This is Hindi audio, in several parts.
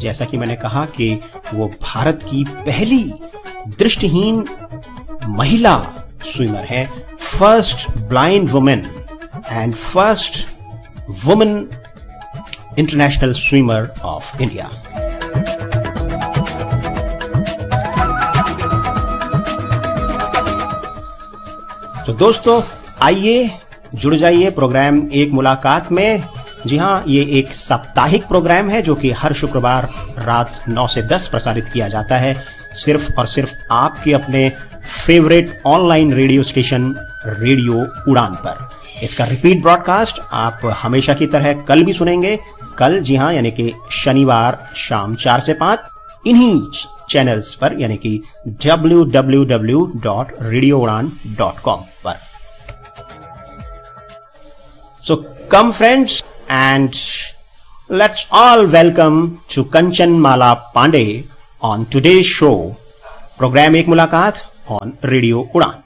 जैसा कि मैंने कहा कि वो भारत की पहली दृष्टिहीन महिला स्विमर है, first blind women and first women international swimmer of India. तो दोस्तों आइए जुड़ जाइए प्रोग्राम एक मुलाकात में। जी हाँ, ये एक साप्ताहिक प्रोग्राम है जो कि हर शुक्रवार रात 9 से 10 प्रसारित किया जाता है, सिर्फ और सिर्फ आपके अपने favourite online radio station radio उड़ान पर। इसका रिपीट ब्रॉडकास्ट आप हमेशा की तरह कल भी सुनेंगे। कल, जी हाँ, यानी कि शनिवार शाम 4 से 5 इन्हीं चैनल्स पर, यानी कि www.radioudan.com पर। So come friends and let's all welcome to Kanchan Mala Pandey on today's show, program एक मुलाकात on Radio उड़ान।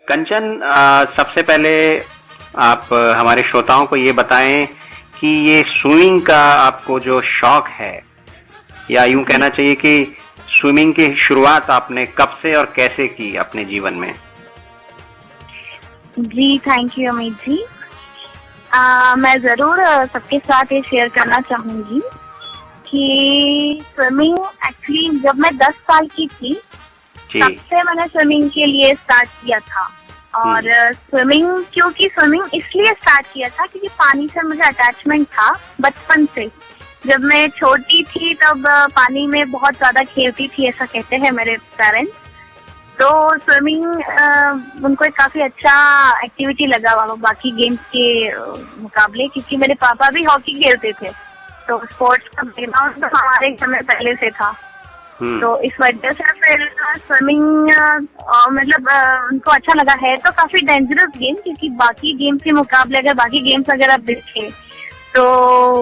कंचन, सबसे पहले आप हमारे श्रोताओं को ये बताएं कि ये स्विमिंग का आपको जो शौक है, या यूं कहना चाहिए कि स्विमिंग की शुरुआत आपने कब से और कैसे की अपने जीवन में? जी, थैंक यू अमित जी। मैं जरूर सबके साथ ये शेयर करना चाहूंगी कि स्विमिंग एक्चुअली जब मैं 10 साल की थी तब से मैंने स्विमिंग के लिए स्टार्ट किया था। और स्विमिंग इसलिए स्टार्ट किया था क्योंकि पानी से मुझे अटैचमेंट था बचपन से। जब मैं छोटी थी तब पानी में बहुत ज्यादा खेलती थी, ऐसा कहते हैं मेरे पेरेंट्स। तो स्विमिंग उनको एक काफी अच्छा एक्टिविटी लगा बाकी गेम्स के मुकाबले, क्योंकि मेरे पापा भी हॉकी खेलते थे, तो स्पोर्ट्स का बैकग्राउंड तो हमारे घर में पहले से था। तो इस वजह से फिर स्विमिंग मतलब उनको अच्छा लगा है। तो काफी डेंजरस गेम, क्योंकि बाकी गेम्स के मुकाबले अगर आप देखें तो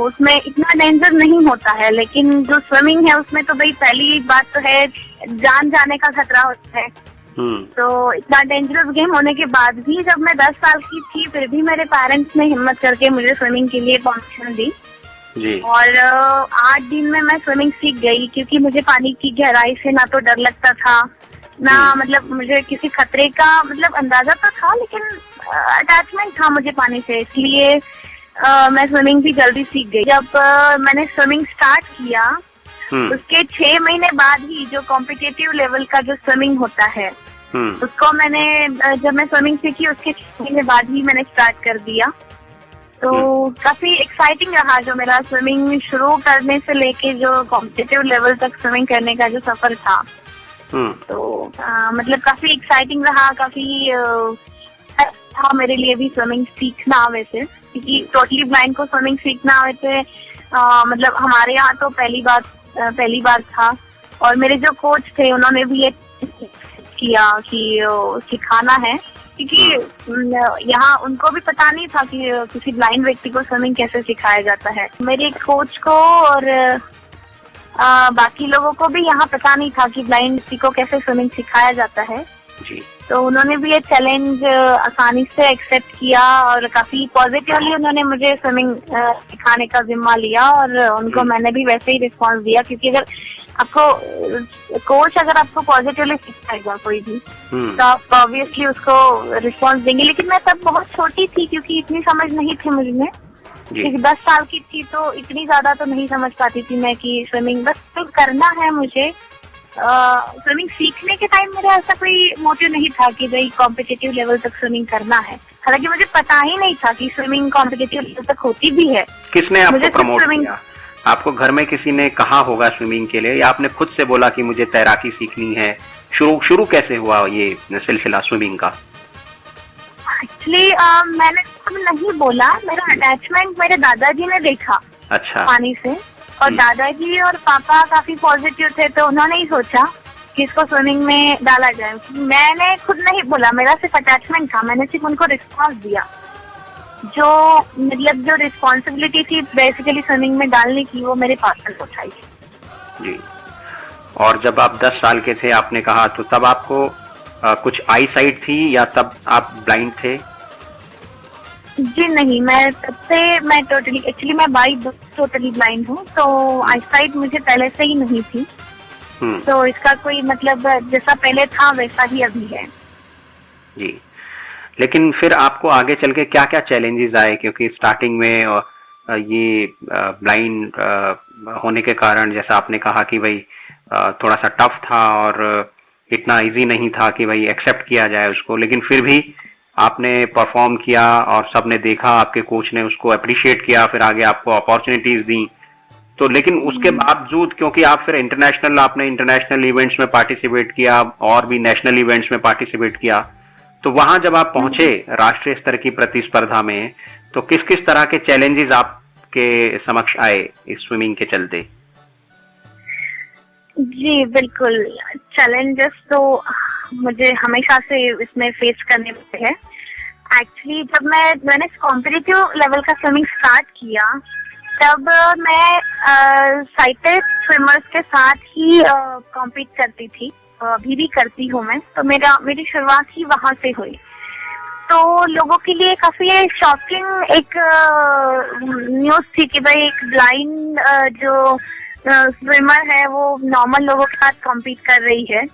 उसमें इतना डेंजर नहीं होता है, लेकिन जो स्विमिंग है उसमें तो भाई पहली बात तो है जान जाने का खतरा होता है। तो इतना डेंजरस गेम होने के बाद भी जब मैं 10 साल की थी फिर भी मेरे पेरेंट्स ने हिम्मत करके मुझे स्विमिंग के लिए परमिशन दी जी। और 8 दिन में मैं स्विमिंग सीख गई, क्योंकि मुझे पानी की गहराई से ना तो डर लगता था ना मतलब मुझे किसी खतरे का मतलब अंदाजा तो था, लेकिन अटैचमेंट था मुझे पानी से, इसलिए मैं स्विमिंग भी जल्दी सीख गई। जब मैंने स्विमिंग स्टार्ट किया उसके 6 महीने बाद ही जो कॉम्पिटिटिव लेवल का जो स्विमिंग होता है उसको जब मैं स्विमिंग सीखी उसके 6 महीने बाद ही मैंने स्टार्ट कर दिया। तो काफी एक्साइटिंग रहा जो मेरा स्विमिंग शुरू करने से लेके जो कॉम्पिटिटिव लेवल तक स्विमिंग करने का जो सफर था। तो मतलब काफी एक्साइटिंग रहा, काफी था मेरे लिए भी स्विमिंग सीखना। वैसे क्योंकि टोटली ब्लाइंड को स्विमिंग सीखना वैसे मतलब हमारे यहाँ तो पहली बार था, और मेरे जो कोच थे उन्होंने भी ये किया कि सिखाना है, क्योंकि यहाँ उनको भी पता नहीं था कि किसी ब्लाइंड व्यक्ति को स्विमिंग कैसे सिखाया जाता है। मेरे कोच को और बाकी लोगों को भी यहाँ पता नहीं था कि ब्लाइंड व्यक्ति को कैसे स्विमिंग सिखाया जाता है जी। तो उन्होंने भी ये चैलेंज आसानी से एक्सेप्ट किया और काफी पॉजिटिवली उन्होंने मुझे स्विमिंग सिखाने का जिम्मा लिया, और उनको मैंने भी वैसे ही रिस्पॉन्स दिया, क्योंकि अगर आपको पॉजिटिवली सिखाएगा कोई भी तो आप ऑब्वियसली उसको रिस्पॉन्स देंगे। लेकिन मैं तब बहुत छोटी थी, क्योंकि इतनी समझ नहीं थी मुझ में, क्योंकि 10 साल की थी तो इतनी ज्यादा तो नहीं समझ पाती थी मैं कि स्विमिंग बस करना है मुझे। स्विमिंग सीखने के टाइम मेरा ऐसा कोई मोटिव नहीं था कि भाई कॉम्पिटिटिव लेवल तक स्विमिंग करना है, हालांकि मुझे पता ही नहीं था कि स्विमिंग कॉम्पिटिटिव लेवल तक होती भी है। किसने आपको प्रमोट किया? आपको घर में किसी ने कहा होगा स्विमिंग के लिए, या आपने खुद से बोला कि मुझे तैराकी सीखनी है? शुरू कैसे हुआ ये सिलसिला स्विमिंग का? एक्चुअली मैंने खुद नहीं बोला, मेरा अटैचमेंट मेरे दादाजी ने देखा पानी से, और दादाजी और पापा काफी पॉजिटिव थे, तो उन्होंने ही सोचा कि इसको स्विमिंग में डाला जाए। मैंने खुद नहीं बोला, मेरा सिर्फ अटैचमेंट था, मैंने सिर्फ उनको रिस्पॉन्स दिया। जो मतलब जो रिस्पॉन्सिबिलिटी थी बेसिकली स्विमिंग में डालने की, वो मेरे पार्टनर को उठाई जी। और जब आप 10 साल के थे आपने कहा, तो तब आपको कुछ आई साइट थी या तब आप ब्लाइंड थे? जी नहीं, मैं टोटली, एक्चुअली मैं बाई टोटली ब्लाइंड हूँ, तो आई साइट मुझे पहले से ही नहीं थी। तो इसका कोई मतलब जैसा पहले था वैसा ही अभी है। जी, लेकिन फिर आपको आगे चल के क्या क्या चैलेंजेस आए? क्योंकि स्टार्टिंग में ये ब्लाइंड होने के कारण, जैसा आपने कहा कि भाई थोड़ा सा टफ था और इतना इजी नहीं था कि भाई एक्सेप्ट किया जाए उसको, लेकिन फिर भी आपने परफॉर्म किया और सबने देखा, आपके कोच ने उसको अप्रिशिएट किया, फिर आगे आपको अपॉर्चुनिटीज दी। तो लेकिन उसके बावजूद, क्योंकि आप फिर आपने इंटरनेशनल इवेंट्स में पार्टिसिपेट किया और भी नेशनल इवेंट्स में पार्टिसिपेट किया, तो वहां जब आप पहुंचे राष्ट्रीय स्तर की प्रतिस्पर्धा में, तो किस किस तरह के चैलेंजेस आपके समक्ष आए इस स्विमिंग के चलते? जी बिल्कुल, चैलेंजेस तो मुझे हमेशा से इसमें फेस करने पड़ते हैं। एक्चुअली जब मैंने कॉम्पिटिटिव लेवल का स्विमिंग स्टार्ट किया, तब मैं साइटेड स्विमर्स के साथ ही कॉम्पीट करती थी, अभी भी करती हूँ मैं। तो मेरी शुरुआत ही वहां से हुई। तो लोगों के लिए काफी शॉकिंग एक न्यूज थी कि भाई एक ब्लाइंड जो स्विमर है वो नॉर्मल लोगों के साथ कॉम्पीट कर रही है।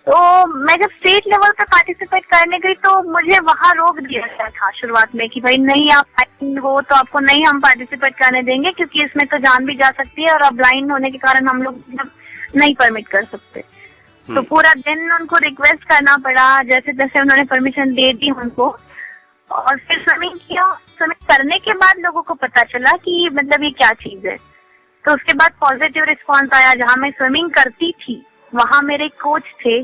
तो मैं जब स्टेट लेवल पे पार्टिसिपेट करने गई तो मुझे वहां रोक दिया गया था शुरुआत में कि भाई नहीं, आप ब्लाइंड हो तो आपको नहीं हम पार्टिसिपेट करने देंगे, क्योंकि इसमें तो जान भी जा सकती है और आप ब्लाइंड होने के कारण हम लोग नहीं परमिट कर सकते। तो पूरा दिन उनको रिक्वेस्ट करना पड़ा, जैसे जैसे उन्होंने परमिशन दे दी उनको। और फिर स्विमिंग किया। स्विमिंग करने के बाद लोगों को पता चला कि मतलब ये क्या चीज है। तो उसके बाद पॉजिटिव रिस्पॉन्स आया। जहाँ मैं स्विमिंग करती थी वहाँ मेरे कोच थे,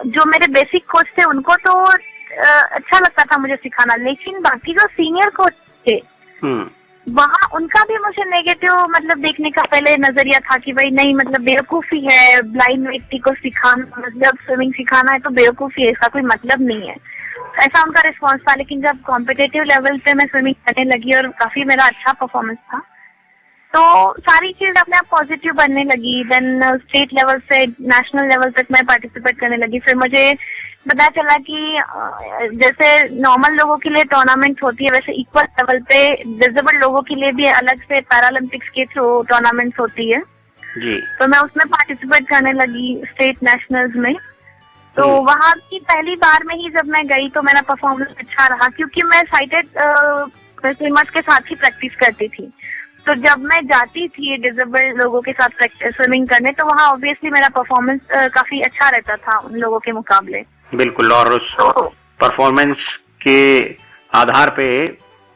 जो मेरे बेसिक कोच थे, उनको तो अच्छा लगता था मुझे सिखाना, लेकिन बाकी जो सीनियर कोच थे वहाँ उनका भी मुझे नेगेटिव मतलब देखने का पहले नजरिया था कि भाई नहीं, मतलब बेवकूफी है, ब्लाइंड व्यक्ति को सिखाना, मतलब स्विमिंग सिखाना है तो बेवकूफी है, इसका कोई मतलब नहीं है, ऐसा उनका रिस्पॉन्स था। लेकिन जब कॉम्पिटिटिव लेवल पे मैं स्विमिंग करने लगी और काफी मेरा अच्छा परफॉर्मेंस था, तो सारी चीज अपने आप पॉजिटिव बनने लगी। देन स्टेट लेवल से नेशनल लेवल तक मैं पार्टिसिपेट करने लगी। फिर मुझे पता चला कि जैसे नॉर्मल लोगों के लिए टूर्नामेंट होती है, वैसे इक्वल लेवल पे डिसेबल लोगों के लिए भी अलग से पैरालंपिक्स के थ्रू टूर्नामेंट्स होती है जी। तो मैं उसमें पार्टिसिपेट करने लगी स्टेट नेशनल्स में। तो वहाँ की पहली बार में ही जब मैं गई तो मेरा परफॉर्मेंस अच्छा रहा, क्योंकि मैं साइटेड स्विमर्स के साथ ही प्रैक्टिस करती थी। तो जब मैं जाती थी डिसेबल लोगों के साथ स्विमिंग करने, तो वहाँ ऑब्वियसली मेरा परफॉर्मेंस काफी अच्छा रहता था उन लोगों के मुकाबले। बिल्कुल, और उस परफॉर्मेंस के आधार पे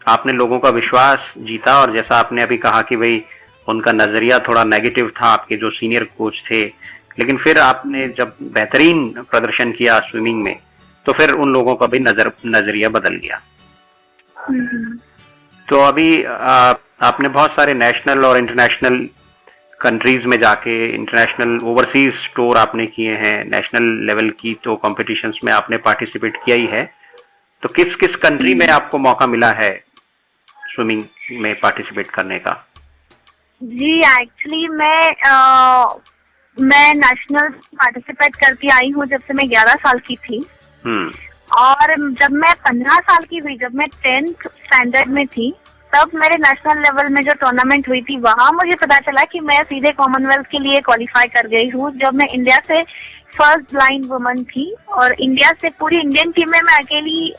आपने लोगों का विश्वास जीता। और जैसा आपने अभी कहा कि भाई उनका नजरिया थोड़ा नेगेटिव था, आपके जो सीनियर कोच थे, लेकिन फिर आपने जब बेहतरीन प्रदर्शन किया स्विमिंग में, तो फिर उन लोगों का भी नजरिया बदल गया। तो अभी आपने बहुत सारे नेशनल और इंटरनेशनल कंट्रीज में जाके इंटरनेशनल ओवरसीज टूर आपने किए हैं, नेशनल लेवल की तो कॉम्पिटिशन्स में आपने पार्टिसिपेट किया ही है। तो किस किस कंट्री में आपको मौका मिला है स्विमिंग में पार्टिसिपेट करने का? जी एक्चुअली मैं नेशनल पार्टिसिपेट करती आई हूँ जब से मैं 11 साल की थी। और जब मैं 15 साल की हुई, जब मैं 10th स्टैंडर्ड में थी, तब मेरे नेशनल लेवल में जो टूर्नामेंट हुई थी वहाँ मुझे पता चला कि मैं सीधे कॉमनवेल्थ के लिए क्वालिफाई कर गई हूँ। जब मैं इंडिया से फर्स्ट ब्लाइंड वुमन थी और इंडिया से पूरी इंडियन टीम में मैं अकेली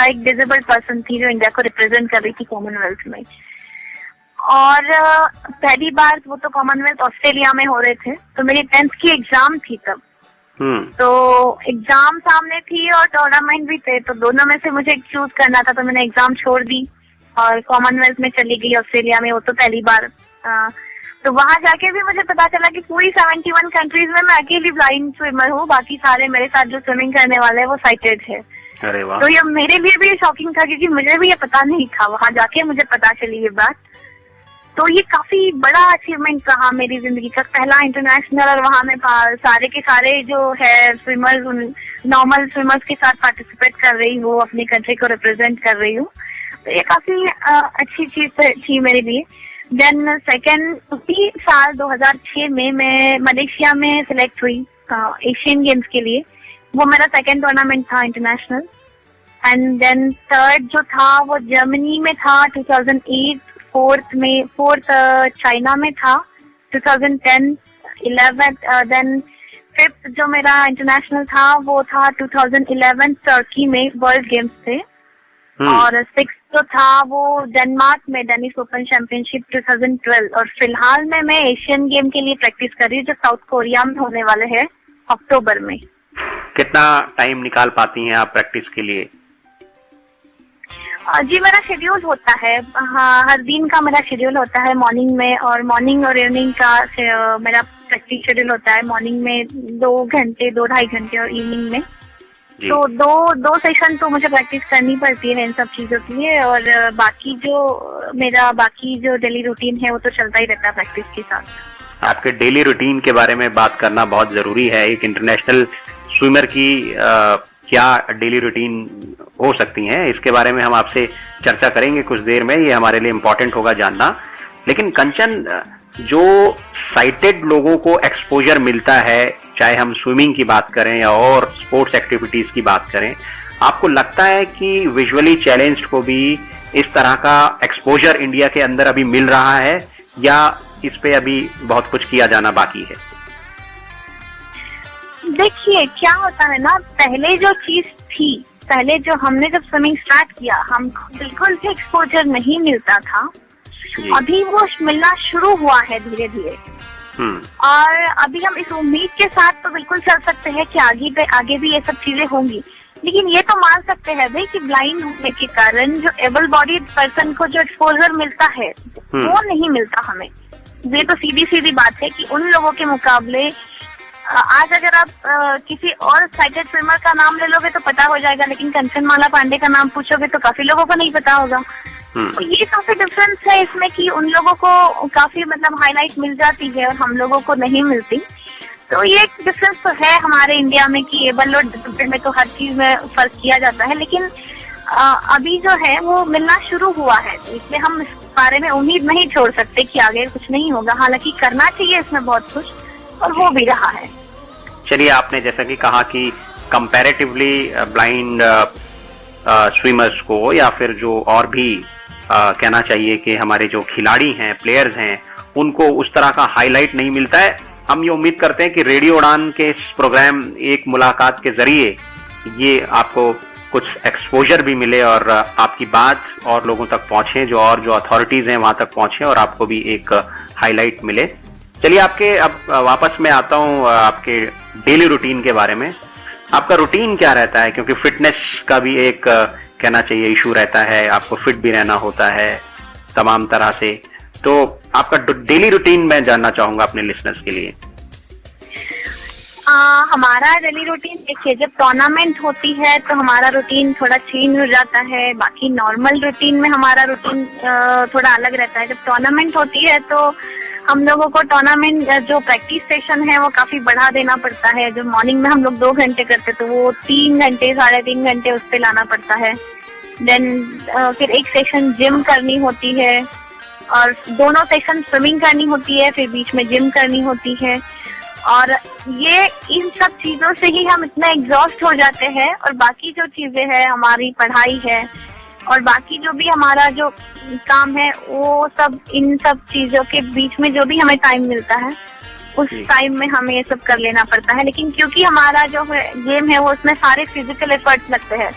एक डिसेबल पर्सन थी जो इंडिया को रिप्रेजेंट कर रही थी कॉमनवेल्थ में। और पहली बार वो तो कॉमनवेल्थ ऑस्ट्रेलिया में हो रहे थे, तो मेरी 10th की एग्जाम थी तब। तो एग्जाम सामने थी और टूर्नामेंट भी थे, तो दोनों में से मुझे चूज करना था। तो मैंने एग्जाम छोड़ दी और कॉमनवेल्थ में चली गई ऑस्ट्रेलिया में, वो तो पहली बार। तो वहां जाके भी मुझे पता चला कि पूरी 71 कंट्रीज में मैं अकेली ब्लाइंड स्विमर हूँ, बाकी सारे मेरे साथ जो स्विमिंग करने वाले हैं वो साइटेड है। अरे वाह। तो ये मेरे लिए भी शॉकिंग था, क्योंकि मुझे भी ये पता नहीं था, वहां जाके मुझे पता चली ये बात। तो ये काफी बड़ा अचीवमेंट रहा मेरी जिंदगी का, पहला इंटरनेशनल, और वहाँ मैं सारे के सारे जो है स्विमर्स, नॉर्मल स्विमर्स के साथ पार्टिसिपेट कर रही हूँ, अपनी कंट्री को रिप्रेजेंट कर रही हूँ। तो ये काफी अच्छी चीज थी मेरे लिए। देन सेकेंड, उसी साल 2006 में मैं मलेशिया में सिलेक्ट हुई एशियन गेम्स के लिए। वो मेरा सेकेंड टूर्नामेंट था इंटरनेशनल। एंड देन थर्ड जो था वो जर्मनी में था 2008, फोर्थ चाइना में था 2010, 11th, देन फिफ्थ जो मेरा इंटरनेशनल था वो था 2011 टर्की में, वर्ल्ड गेम्स थे। और सिक्स जो था वो डेनमार्क में, डेनिस ओपन चैंपियनशिप 2012। और फिलहाल मैं एशियन गेम के लिए प्रैक्टिस कर रही हूँ जो साउथ कोरिया में होने वाले हैं अक्टूबर में। कितना टाइम निकाल पाती हैं आप प्रैक्टिस के लिए? जी मेरा शेड्यूल होता है, हाँ, हर दिन का मेरा शेड्यूल होता है मॉर्निंग में, और मॉर्निंग और इवनिंग का मेरा प्रैक्टिस शेड्यूल होता है। मॉर्निंग में 2 घंटे, 2-2.5 घंटे, और इवनिंग में तो दो सेशन तो मुझे प्रैक्टिस करनी पड़ती है इन सब चीजों के लिए। और बाकी जो डेली रूटीन है वो तो चलता ही रहता है प्रैक्टिस के साथ। आपके डेली रूटीन के बारे में बात करना बहुत जरूरी है। एक इंटरनेशनल स्विमर की क्या डेली रूटीन हो सकती है, इसके बारे में हम आपसे चर्चा करेंगे कुछ देर में। ये हमारे लिए इम्पोर्टेंट होगा जानना। लेकिन कंचन, जो साइटेड लोगों को एक्सपोजर मिलता है, चाहे हम स्विमिंग की बात करें या और स्पोर्ट्स एक्टिविटीज की बात करें, आपको लगता है कि विजुअली चैलेंज्ड को भी इस तरह का एक्सपोजर इंडिया के अंदर अभी मिल रहा है, या इस पे अभी बहुत कुछ किया जाना बाकी है? देखिए क्या होता है ना, पहले जो चीज थी, पहले जो हमने जब स्विमिंग स्टार्ट किया, हमको बिल्कुल भी एक्सपोजर नहीं मिलता था। अभी वो मिलना शुरू हुआ है धीरे धीरे। और अभी हम इस उम्मीद के साथ तो बिल्कुल चल सकते हैं कि आगे भी ये सब चीजें होंगी। लेकिन ये तो मान सकते हैं भाई कि ब्लाइंड होने के कारण जो एबल बॉडीड पर्सन को जो एक्सपोजर मिलता है वो नहीं मिलता हमें। ये तो सीधी सीधी बात है कि उन लोगों के मुकाबले आज अगर आप किसी और साइटेड स्विमर का नाम ले लोगे तो पता हो जाएगा, लेकिन कंचनमाला पांडे का नाम पूछोगे तो काफी लोगों को नहीं पता होगा। तो ये काफी डिफरेंस है इसमें कि उन लोगों को काफी मतलब हाईलाइट मिल जाती है और हम लोगों को नहीं मिलती। तो ये एक डिफरेंस तो है हमारे इंडिया में कि एबल और डिसेबल्ड में तो हर चीज में फर्क किया जाता है, लेकिन अभी जो है वो मिलना शुरू हुआ है। तो इसलिए हम इस बारे में उम्मीद नहीं छोड़ सकते कि आगे कुछ नहीं होगा। हालांकि करना चाहिए इसमें बहुत कुछ, और हो भी रहा है। चलिए, आपने जैसा कि कहा कि कंपैरेटिवली ब्लाइंड स्विमर्स को, या फिर जो और भी कहना चाहिए कि हमारे जो खिलाड़ी हैं, प्लेयर्स हैं, उनको उस तरह का हाईलाइट नहीं मिलता है। हम ये उम्मीद करते हैं कि रेडियो उड़ान के इस प्रोग्राम एक मुलाकात के जरिए ये आपको कुछ एक्सपोजर भी मिले और आपकी बात और लोगों तक पहुंचे, जो अथॉरिटीज हैं वहां तक पहुंचे, और आपको भी एक हाईलाइट मिले। चलिए, आपके अब वापस मैं आता हूं आपके डेली रूटीन के बारे में। आपका रूटीन क्या रहता है, क्योंकि फिटनेस का भी एक कहना चाहिए इशू रहता है, आपको फिट भी रहना होता है तमाम तरह से। तो आपका डेली रूटीन मैं जानना चाहूंगा अपने लिसनर्स के लिए। हमारा डेली रूटीन देखिए, जब टूर्नामेंट होती है तो हमारा रूटीन थोड़ा चेंज हो जाता है। बाकी नॉर्मल रूटीन में हमारा रूटीन थोड़ा अलग रहता है। जब टूर्नामेंट होती है तो हम लोगों को टूर्नामेंट जो प्रैक्टिस सेशन है वो काफी बढ़ा देना पड़ता है। जो मॉर्निंग में हम लोग 2 घंटे करते तो वो 3 घंटे 3.5 घंटे उस पे लाना पड़ता है। देन फिर एक सेशन जिम करनी होती है, और दोनों सेशन स्विमिंग करनी होती है, फिर बीच में जिम करनी होती है। और ये इन सब चीजों से ही हम इतना एग्जॉस्ट हो जाते हैं। और बाकी जो चीजें हैं, हमारी पढ़ाई है और बाकी जो भी हमारा जो काम है, वो सब इन सब चीजों के बीच में जो भी हमें टाइम मिलता है उस टाइम में हमें ये सब कर लेना पड़ता है। लेकिन क्योंकि हमारा जो गेम है वो उसमें सारे फिजिकल एफर्ट्स लगते हैं,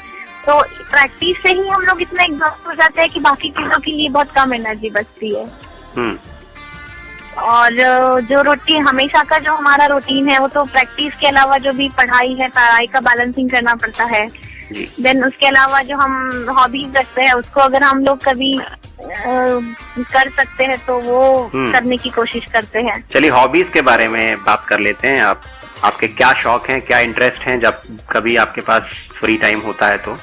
तो प्रैक्टिस से ही हम लोग इतना एग्जॉस्ट हो जाते हैं कि बाकी चीजों के लिए बहुत कम एनर्जी बचती है। और जो रूटीन हमेशा का जो हमारा रूटीन है वो तो प्रैक्टिस के अलावा जो भी पढ़ाई है, पढ़ाई का बैलेंसिंग करना पड़ता है। देन उसके अलावा जो हम हॉबीज रखते हैं उसको अगर हम लोग कभी कर सकते हैं तो वो करने की कोशिश करते हैं। चलिए, हॉबीज के बारे में बात कर लेते हैं। आपके क्या शौक हैं, क्या इंटरेस्ट हैं जब कभी आपके पास फ्री टाइम होता है तो?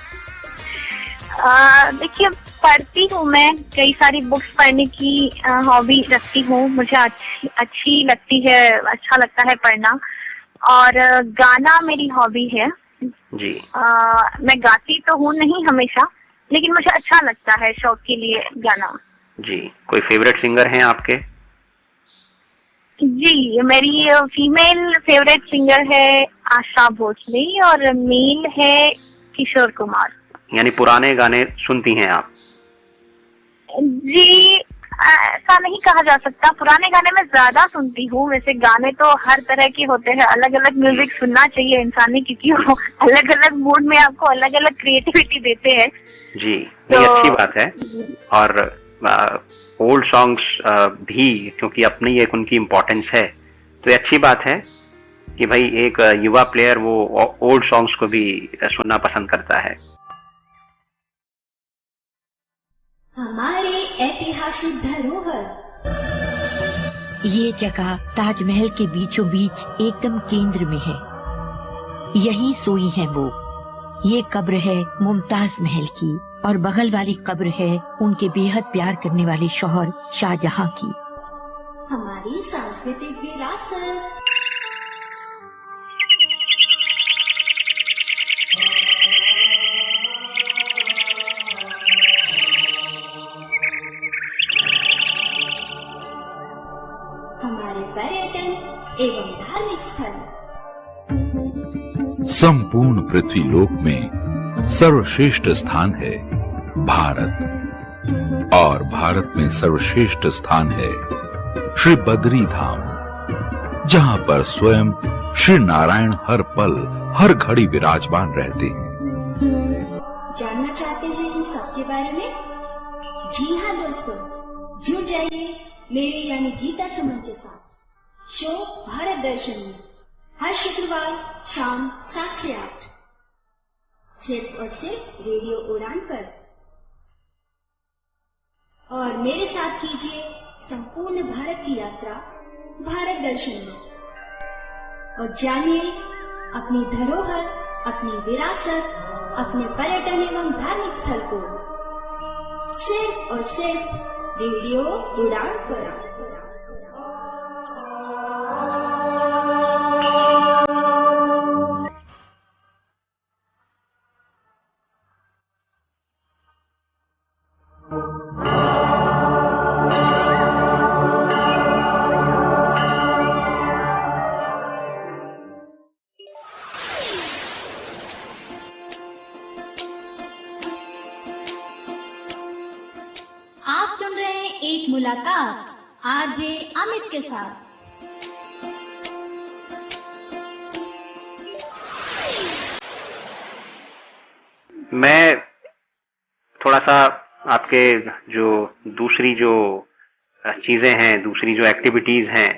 देखिए, पढ़ती हूँ, मैं कई सारी बुक्स पढ़ने की हॉबी रखती हूँ। मुझे अच्छी लगती है, अच्छा लगता है पढ़ना। और गाना मेरी हॉबी है जी। मैं गाती तो हूँ नहीं हमेशा, लेकिन मुझे अच्छा लगता है शौक के लिए गाना। जी, कोई फेवरेट सिंगर हैं आपके? जी, मेरी फीमेल फेवरेट सिंगर है आशा भोसले और मेल है किशोर कुमार। यानी पुराने गाने सुनती हैं आप? जी, ऐसा नहीं कहा जा सकता। पुराने गाने में ज्यादा सुनती हूँ। वैसे गाने तो हर तरह के होते हैं, अलग अलग म्यूजिक सुनना चाहिए इंसान ने, क्योंकि वो अलग अलग मूड में आपको अलग अलग क्रिएटिविटी देते हैं। जी, ये अच्छी बात है। और ओल्ड सॉन्ग्स भी, क्योंकि अपनी एक उनकी इम्पोर्टेंस है, तो ये अच्छी बात है कि भाई एक युवा प्लेयर वो ओल्ड सॉन्ग्स को भी सुनना पसंद करता है। हमारे ऐतिहासिक धरोहर। ये जगह ताजमहल के बीचों बीच एकदम केंद्र में है। यहीं सोई हैं वो। ये कब्र है मुमताज महल की और बगल वाली कब्र है उनके बेहद प्यार करने वाले शौहर शाहजहां की। हमारी सांस्कृतिक विरासत। हमारे पर्यटन एवं धार्मिक स्थल। संपूर्ण पृथ्वी लोक में सर्वश्रेष्ठ स्थान है भारत, और भारत में सर्वश्रेष्ठ स्थान है श्री बद्री धाम, जहां पर स्वयं श्री नारायण हर पल हर घड़ी विराजमान रहते हैं। जानना चाहते हैं इन सब के बारे में? जी हाँ दोस्तों, जुड़ जाइए मेरे यानी गीता सुमन के साथ शो भारत दर्शन में हर शुक्रवार शाम 7 से 8 सिर्फ और सिर्फ रेडियो उड़ान पर। और मेरे साथ कीजिए संपूर्ण भारत की यात्रा भारत दर्शन में, और जानिए अपनी धरोहर, अपनी विरासत, अपने पर्यटन एवं धार्मिक स्थल को सिर्फ और सिर्फ रेडियो उड़ान पर। आप सुन रहे हैं एक मुलाकात आरजे अमित के साथ। मैं थोड़ा सा आपके जो दूसरी जो चीजें हैं, दूसरी जो एक्टिविटीज हैं,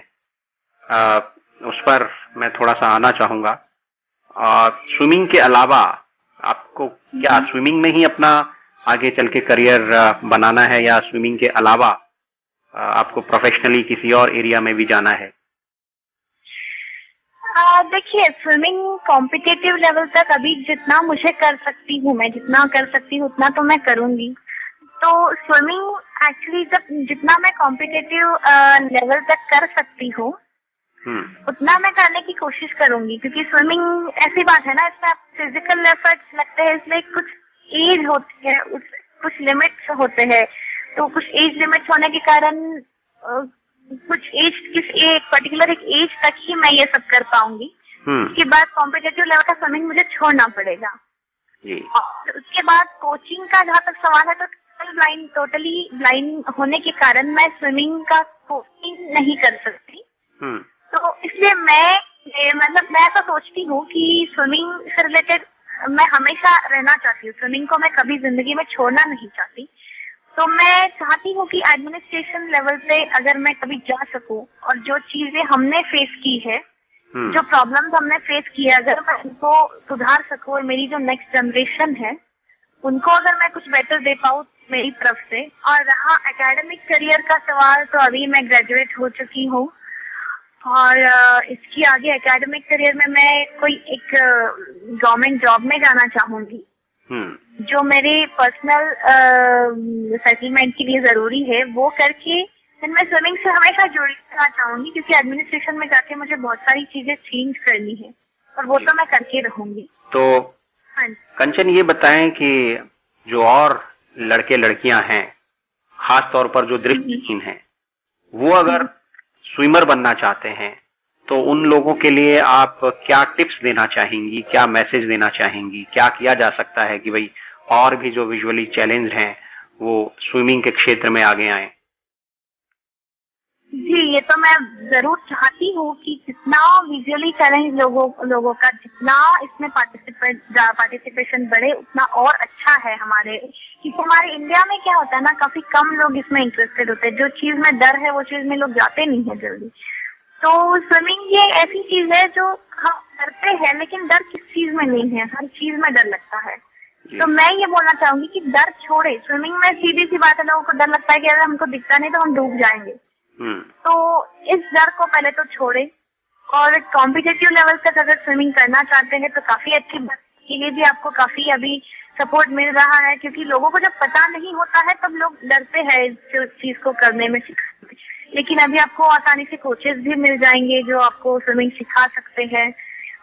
उस पर मैं थोड़ा सा आना चाहूंगा। स्विमिंग के अलावा आपको क्या स्विमिंग में ही अपना आगे चल के करियर बनाना है, या स्विमिंग के अलावा आपको प्रोफेशनली किसी और एरिया में भी जाना है? देखिए, स्विमिंग कॉम्पिटिटिव लेवल तक अभी जितना मुझे कर सकती हूँ, मैं जितना कर सकती हूँ उतना तो मैं करूंगी। तो स्विमिंग एक्चुअली जितना मैं कॉम्पिटिटिव लेवल तक कर सकती हूँ उतना मैं करने की कोशिश करूंगी, क्योंकि स्विमिंग ऐसी बात है ना, इसमें फिजिकल एफर्ट्स लगते हैं, इसमें कुछ एज होती है, कुछ लिमिट्स होते हैं। तो कुछ एज लिमिट्स होने के कारण कुछ एज पर्टिकुलर एक एज तक ही मैं ये सब कर पाऊंगी। उसके बाद कॉम्पिटिटिव लेवल का स्विमिंग मुझे छोड़ना पड़ेगा। और उसके बाद कोचिंग का जहाँ तक सवाल है, तो टोटली ब्लाइंड होने के कारण मैं स्विमिंग का कोचिंग नहीं कर सकती। तो इसलिए मैं तो सोचती हूँ कि स्विमिंग से रिलेटेड मैं हमेशा रहना चाहती हूँ। स्विमिंग को मैं कभी जिंदगी में छोड़ना नहीं चाहती। तो मैं चाहती हूँ कि एडमिनिस्ट्रेशन लेवल पे अगर मैं कभी जा सकूँ, और जो चीजें हमने फेस की है, जो प्रॉब्लम्स हमने फेस की है, अगर मैं उनको सुधार सकूँ और मेरी जो नेक्स्ट जनरेशन है उनको अगर मैं कुछ बेटर दे पाऊँ मेरी तरफ से। और रहा एकेडमिक करियर का सवाल, तो अभी मैं ग्रेजुएट हो चुकी हूँ, और इसकी आगे एकेडमिक करियर में मैं कोई एक गवर्नमेंट जॉब में जाना चाहूंगी। जो मेरे पर्सनल सेटलमेंट के लिए जरूरी है वो करके फिर मैं स्विमिंग से हमेशा जुड़ना चाहूंगी, क्योंकि एडमिनिस्ट्रेशन में जाके मुझे बहुत सारी चीजें चेंज करनी है और वो तो मैं करके रहूंगी। तो हाँ, कंचन ये बताएं कि जो और लड़के लड़कियां हैं, खास तौर पर जो दृष्टिहीन हैं, वो अगर स्विमर बनना चाहते हैं तो उन लोगों के लिए आप क्या टिप्स देना चाहेंगी, क्या मैसेज देना चाहेंगी, क्या किया जा सकता है कि भाई और भी जो विजुअली चैलेंज हैं वो स्विमिंग के क्षेत्र में आगे आए? जी, ये तो मैं जरूर चाहती हूँ कि जितना विजुअली चैलेंज लोगों का जितना इसमें पार्टिसिपेशन बढ़े उतना और अच्छा है हमारे, क्योंकि हमारे इंडिया में क्या होता है ना, काफी कम लोग इसमें इंटरेस्टेड होते हैं। जो चीज में डर है वो चीज में लोग जाते नहीं है जल्दी। तो स्विमिंग ये ऐसी चीज है जो हम डरते हैं, लेकिन डर किस चीज में नहीं है, हर चीज में डर लगता है। तो मैं ये बोलना चाहूंगी कि डर छोड़े। स्विमिंग में सीधी सी बात है, लोगों को डर लगता है कि अगर हमको दिखता नहीं तो हम डूब जाएंगे। तो इस डर को पहले तो छोड़े, और कॉम्पिटिटिव लेवल तक अगर स्विमिंग करना चाहते हैं तो काफी अच्छी बात के लिए भी आपको काफी अभी सपोर्ट मिल रहा है, क्योंकि लोगों को जब पता नहीं होता है तब लोग डरते हैं इस चीज को करने में, सिखाने में। लेकिन अभी आपको आसानी से कोचेस भी मिल जाएंगे जो आपको स्विमिंग सिखा सकते हैं,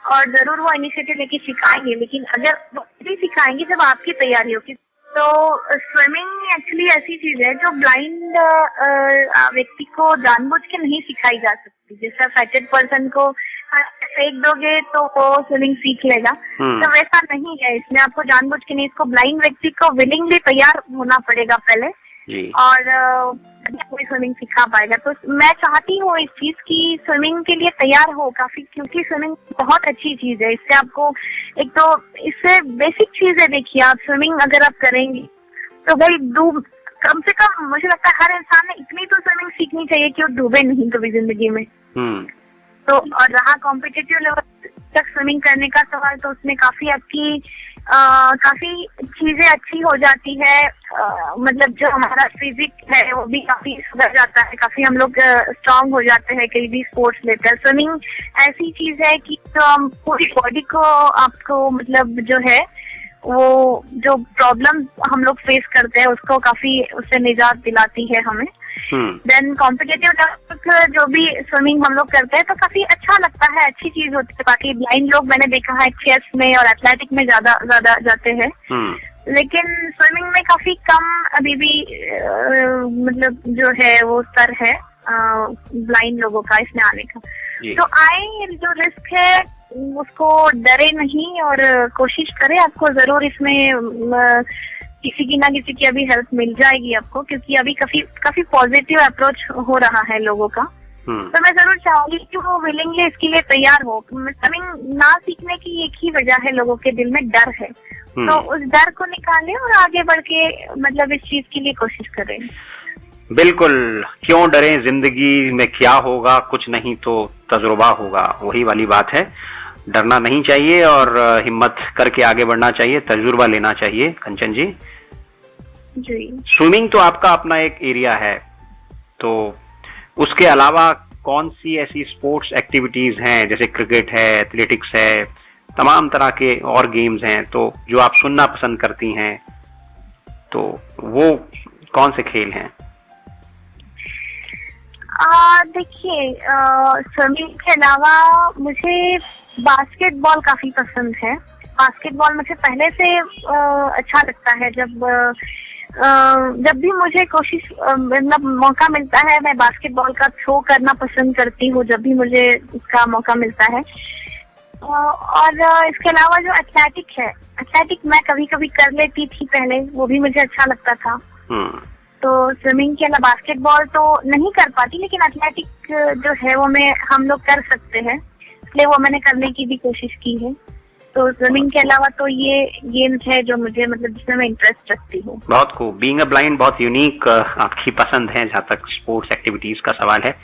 और जरूर वो इनिशिएटिव लेके सिखाएंगे। लेकिन अगर वो भी सिखाएंगे जब आपकी तैयारी होगी। तो स्विमिंग एक्चुअली ऐसी चीज है जो ब्लाइंड व्यक्ति को जानबूझ के नहीं सिखाई जा सकती। जैसे अफेक्टेड पर्सन को फेंक दोगे तो वो स्विमिंग सीख लेगा, तो वैसा नहीं है। इसमें आपको जानबूझ के नहीं, इसको ब्लाइंड व्यक्ति को विलिंगली तैयार होना पड़ेगा पहले जी। और कोई स्विमिंग सिखा पाएगा। तो मैं चाहती हूँ इस चीज की स्विमिंग के लिए तैयार हो काफी, क्योंकि स्विमिंग बहुत अच्छी चीज है। इससे आपको एक तो इससे बेसिक चीज है, देखिए आप स्विमिंग अगर आप करेंगी तो भाई डूब, कम से कम मुझे लगता है हर इंसान ने इतनी तो स्विमिंग सीखनी चाहिए कि वो डूबे नहीं कभी जिंदगी में। तो और रहा कॉम्पिटिटिव लेवल तक स्विमिंग करने का सवाल, तो उसमें काफी आपकी काफी चीजें अच्छी हो जाती है। मतलब जो हमारा फिजिक है वो भी काफी सुधर जाता है, काफी हम लोग स्ट्रांग हो जाते हैं कई भी स्पोर्ट्स लेकर। स्विमिंग ऐसी चीज है कि तो पूरी बॉडी को आपको मतलब जो है वो जो प्रॉब्लम हम लोग फेस करते हैं उसको काफी उससे निजात दिलाती है हमें। देन कॉम्पिटिटिव जो भी स्विमिंग हम लोग करते हैं तो काफी अच्छा लगता है, अच्छी चीज होती है। बाकी ब्लाइंड लोग मैंने देखा है चेस में और एथलेटिक में ज्यादा जाते हैं, लेकिन स्विमिंग में काफी कम अभी भी मतलब जो है वो स्तर है ब्लाइंड लोगों का इसमें आने का। तो आए, जो रिस्क है उसको डरे नहीं और कोशिश करें। आपको जरूर इसमें किसी की ना किसी की अभी हेल्प मिल जाएगी आपको, क्योंकि अभी काफी पॉजिटिव अप्रोच हो रहा है लोगों का। तो मैं जरूर चाहूंगी कि वो विलिंगली इसके लिए तैयार हो। स्विमिंग ना सीखने की एक ही वजह है, लोगों के दिल में डर है। तो उस डर को निकालें और आगे बढ़ के मतलब इस चीज के लिए कोशिश करें। बिल्कुल, क्यों डरें, जिंदगी में क्या होगा, कुछ नहीं तो तजुर्बा होगा, वही वाली बात है। डरना नहीं चाहिए और हिम्मत करके आगे बढ़ना चाहिए, तजुर्बा लेना चाहिए। कंचन जी, स्विमिंग तो आपका अपना एक एरिया है, तो उसके अलावा कौन सी ऐसी स्पोर्ट्स एक्टिविटीज हैं, जैसे क्रिकेट है, एथलेटिक्स है, तमाम तरह के और गेम्स हैं, तो जो आप सुनना पसंद करती हैं, तो वो कौन से खेल हैं? देखिए, स्विमिंग के अलावा मुझे बास्केटबॉल काफी पसंद है। बास्केटबॉल मुझे पहले से अच्छा लगता है। जब भी मुझे कोशिश मतलब मौका मिलता है मैं बास्केटबॉल का थ्रो करना पसंद करती हूँ, जब भी मुझे उसका मौका मिलता है। और इसके अलावा जो एथलेटिक मैं कभी कभी कर लेती थी पहले, वो भी मुझे अच्छा लगता था। तो स्विमिंग के अलावा बास्केटबॉल तो नहीं कर पाती, लेकिन एथलेटिक जो है वो हम लोग कर सकते हैं, इसलिए वो मैंने करने की भी कोशिश की है। तो स्विमिंग के अलावा तो ये गेम्स है जो मुझे मतलब जिसमें मैं इंटरेस्ट रखती हूँ। बहुत खूब। बीइंग अ ब्लाइंड बहुत यूनिक आपकी पसंद है जहाँ तक स्पोर्ट्स एक्टिविटीज का सवाल है।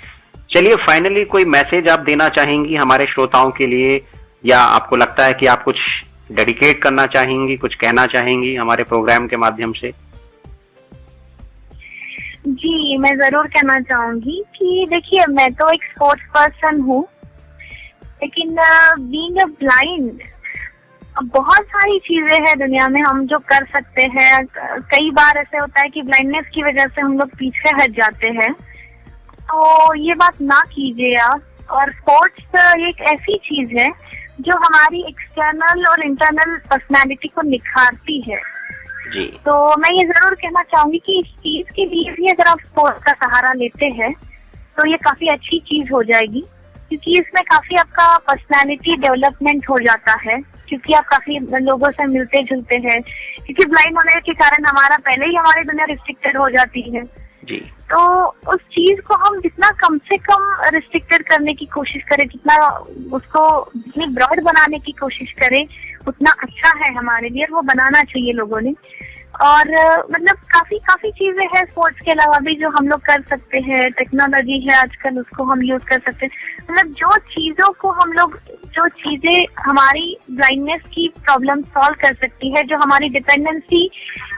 चलिए, फाइनली कोई मैसेज आप देना चाहेंगी हमारे श्रोताओं के लिए, या आपको लगता है कि आप कुछ डेडिकेट करना चाहेंगी, कुछ कहना चाहेंगी हमारे प्रोग्राम के माध्यम से? जी, मैं जरूर कहना चाहूंगी कि देखिए, मैं तो एक स्पोर्ट्स पर्सन हूँ, लेकिन बीइंग अ ब्लाइंड बहुत सारी चीजें हैं दुनिया में हम जो कर सकते हैं। कई बार ऐसे होता है कि ब्लाइंडनेस की वजह से हम लोग पीछे हट जाते हैं, तो ये बात ना कीजिए आप। और स्पोर्ट्स एक ऐसी चीज है जो हमारी एक्सटर्नल और इंटरनल पर्सनालिटी को निखारती है जी। तो मैं ये जरूर कहना चाहूंगी कि इस चीज के लिए भी अगर आप स्पोर्ट्स का सहारा लेते हैं तो ये काफी अच्छी चीज हो जाएगी, क्योंकि इसमें काफी आपका पर्सनालिटी डेवलपमेंट हो जाता है, क्योंकि आप काफी लोगों से मिलते जुलते हैं। क्योंकि ब्लाइंड होने के कारण हमारा पहले ही हमारी दुनिया रिस्ट्रिक्टेड हो जाती है जी। तो उस चीज को हम जितना कम से कम रिस्ट्रिक्टेड करने की कोशिश करें, जितना उसको जितनी ब्रॉड बनाने की कोशिश करें उतना अच्छा है हमारे लिए, और वो बनाना चाहिए लोगों ने। और मतलब काफी चीजें हैं स्पोर्ट्स के अलावा भी जो हम लोग कर सकते हैं। टेक्नोलॉजी है आजकल, उसको हम यूज कर सकते हैं। मतलब जो चीजें हमारी ब्लाइंडनेस की प्रॉब्लम सॉल्व कर सकती है, जो हमारी डिपेंडेंसी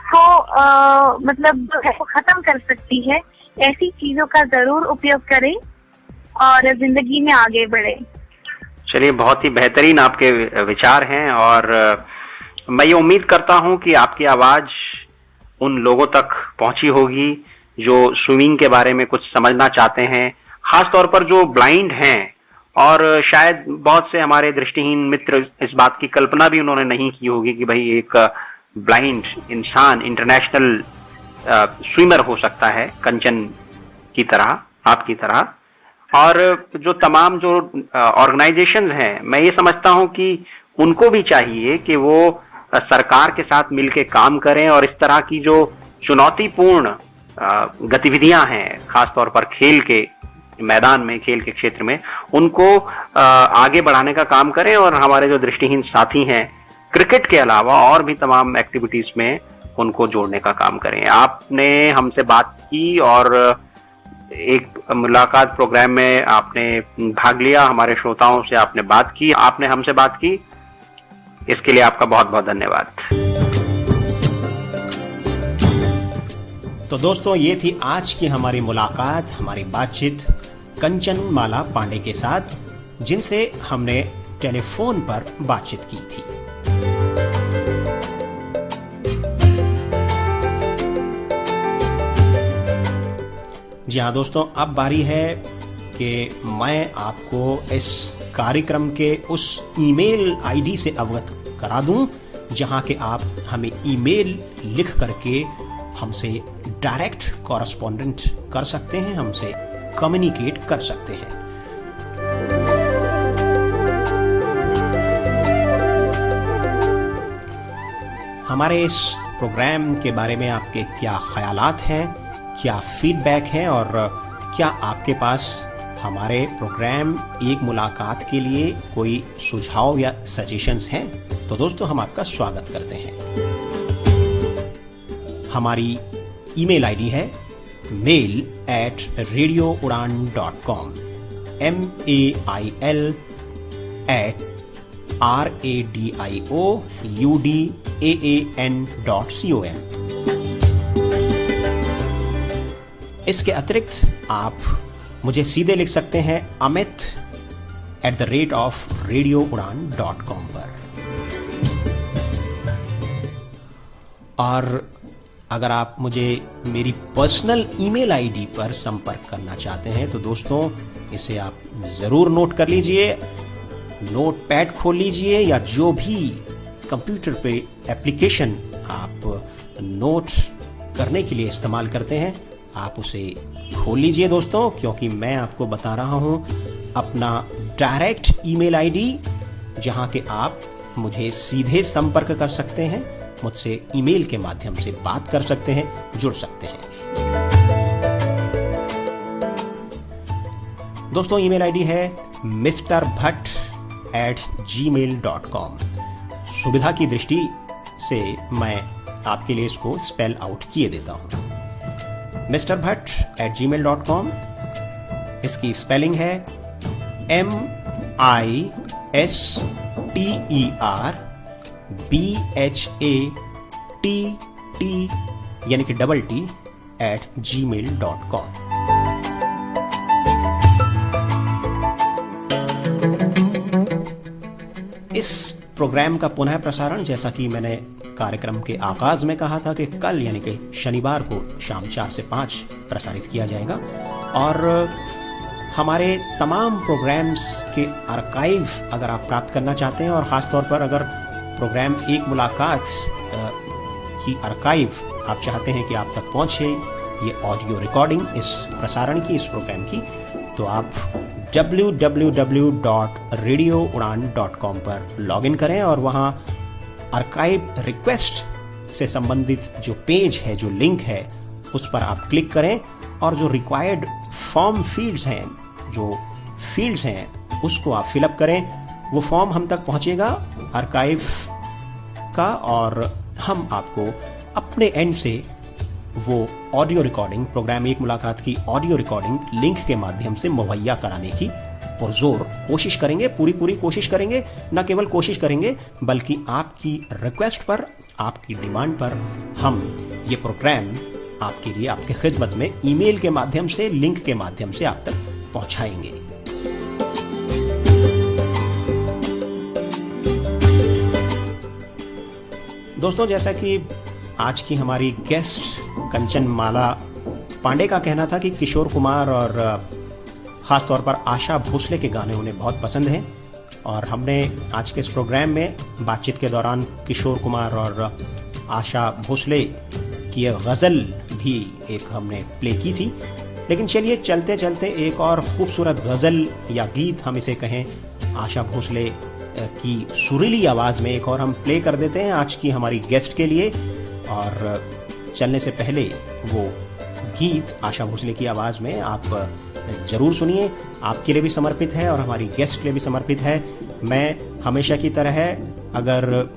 को मतलब वो खत्म कर सकती है, ऐसी चीजों का जरूर उपयोग करें और जिंदगी में आगे बढ़े। चलिए, बहुत ही बेहतरीन आपके विचार हैं, और मैं ये उम्मीद करता हूं कि आपकी आवाज उन लोगों तक पहुंची होगी जो स्विमिंग के बारे में कुछ समझना चाहते हैं, खासतौर पर जो ब्लाइंड हैं। और शायद बहुत से हमारे दृष्टिहीन मित्र इस बात की कल्पना भी उन्होंने नहीं की होगी कि भाई एक ब्लाइंड इंसान इंटरनेशनल स्विमर हो सकता है, कंचन की तरह, आपकी तरह। और जो तमाम जो ऑर्गेनाइजेशंस हैं, मैं ये समझता हूं कि उनको भी चाहिए कि वो सरकार के साथ मिलकर काम करें और इस तरह की जो चुनौतीपूर्ण गतिविधियां हैं, खासतौर पर खेल के मैदान में, खेल के क्षेत्र में, उनको आगे बढ़ाने का काम करें। और हमारे जो दृष्टिहीन साथी हैं, क्रिकेट के अलावा और भी तमाम एक्टिविटीज में उनको जोड़ने का काम करें। आपने हमसे बात की और एक मुलाकात प्रोग्राम में आपने भाग लिया, हमारे श्रोताओं से आपने बात की, आपने हमसे बात की, इसके लिए आपका बहुत बहुत धन्यवाद। तो दोस्तों, ये थी आज की हमारी मुलाकात, हमारी बातचीत कंचन माला पांडे के साथ, जिनसे हमने टेलीफोन पर बातचीत की थी। जी हाँ दोस्तों, अब बारी है कि मैं आपको इस कार्यक्रम के उस ईमेल आईडी से अवगत करा दूं जहां के आप हमें ईमेल लिख करके हमसे डायरेक्ट कॉरेस्पॉन्डेंट कर सकते हैं, हमसे कम्युनिकेट कर सकते हैं। हमारे इस प्रोग्राम के बारे में आपके क्या ख्यालात हैं, क्या फीडबैक है, और क्या आपके पास हमारे प्रोग्राम एक मुलाकात के लिए कोई सुझाव या सजेशंस हैं, तो दोस्तों हम आपका स्वागत करते हैं। हमारी ईमेल आईडी है mail@radioudan.com, mail@radioudan.com। इसके अतिरिक्त आप मुझे सीधे लिख सकते हैं amit@radioudan.com पर। और अगर आप मुझे मेरी पर्सनल ईमेल आईडी पर संपर्क करना चाहते हैं तो दोस्तों इसे आप ज़रूर नोट कर लीजिए, नोटपैड खोल लीजिए, या जो भी कंप्यूटर पे एप्लीकेशन आप नोट करने के लिए इस्तेमाल करते हैं आप उसे खोल लीजिए दोस्तों, क्योंकि मैं आपको बता रहा हूं अपना डायरेक्ट ईमेल आईडी, जहां के आप मुझे सीधे संपर्क कर सकते हैं, मुझसे ईमेल के माध्यम से बात कर सकते हैं, जुड़ सकते हैं। दोस्तों ईमेल आईडी है mrbhatt@gmail.com। सुविधा की दृष्टि से मैं आपके लिए इसको स्पेल आउट किए देता हूं। mrbhatt@gmail.com, इसकी स्पेलिंग है MISTERBHATT यानी कि डबल T @gmail.com। इस प्रोग्राम का पुनः प्रसारण, जैसा कि मैंने कार्यक्रम के आगाज में कहा था कि कल यानी कि शनिवार को शाम 4 से 5 प्रसारित किया जाएगा। और हमारे तमाम प्रोग्राम्स के आर्काइव अगर आप प्राप्त करना चाहते हैं, और ख़ास तौर पर अगर प्रोग्राम एक मुलाकात की आर्काइव आप चाहते हैं कि आप तक पहुंचे, ये ऑडियो रिकॉर्डिंग इस प्रसारण की, इस प्रोग्राम की, तो आप www.radioudan.com पर लॉगिन करें और वहाँ आर्काइव रिक्वेस्ट से संबंधित जो पेज है, जो लिंक है, उस पर आप क्लिक करें और जो रिक्वायर्ड फॉर्म फील्ड्स हैं, जो फील्ड्स हैं, उसको आप फिलअप करें। वो फॉर्म हम तक पहुँचेगा आर्काइव का, और हम आपको अपने एंड से वो ऑडियो रिकॉर्डिंग, प्रोग्राम एक मुलाकात की ऑडियो रिकॉर्डिंग लिंक के माध्यम से मुहैया कराने की पुरजोर कोशिश करेंगे, पूरी कोशिश करेंगे। न केवल कोशिश करेंगे बल्कि आपकी रिक्वेस्ट पर, आपकी डिमांड पर हम ये प्रोग्राम आपके लिए, आपके खिदमत में ईमेल के माध्यम से, लिंक के माध्यम से आप तक पहुंचाएंगे। दोस्तों, जैसा कि आज की हमारी गेस्ट कंचन माला पांडे का कहना था कि किशोर कुमार और ख़ास तौर पर आशा भोसले के गाने उन्हें बहुत पसंद हैं, और हमने आज के इस प्रोग्राम में बातचीत के दौरान किशोर कुमार और आशा भोसले की एक गज़ल भी एक हमने प्ले की थी। लेकिन चलिए चलते चलते एक और खूबसूरत गज़ल या गीत, हम इसे कहें, आशा भोसले की सुरीली आवाज़ में एक और हम प्ले कर देते हैं आज की हमारी गेस्ट के लिए। और चलने से पहले वो गीत आशा भोसले की आवाज़ में आप ज़रूर सुनिए, आपके लिए भी समर्पित है और हमारी गेस्ट के लिए भी समर्पित है। मैं हमेशा की तरह अगर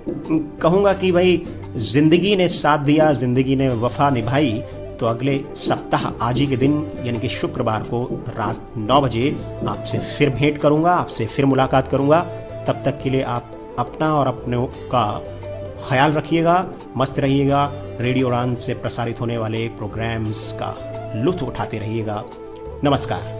कहूँगा कि भाई ज़िंदगी ने साथ दिया, ज़िंदगी ने वफ़ा निभाई, तो अगले सप्ताह आज ही के दिन यानी कि शुक्रवार को रात 9 बजे आपसे फिर भेंट करूँगा, आपसे फिर मुलाकात करूँगा। तब तक के लिए आप अपना और अपनों का ख्याल रखिएगा, मस्त रहिएगा, रेडियो उड़ान से प्रसारित होने वाले प्रोग्राम्स का लुत्फ़ उठाते रहिएगा। नमस्कार।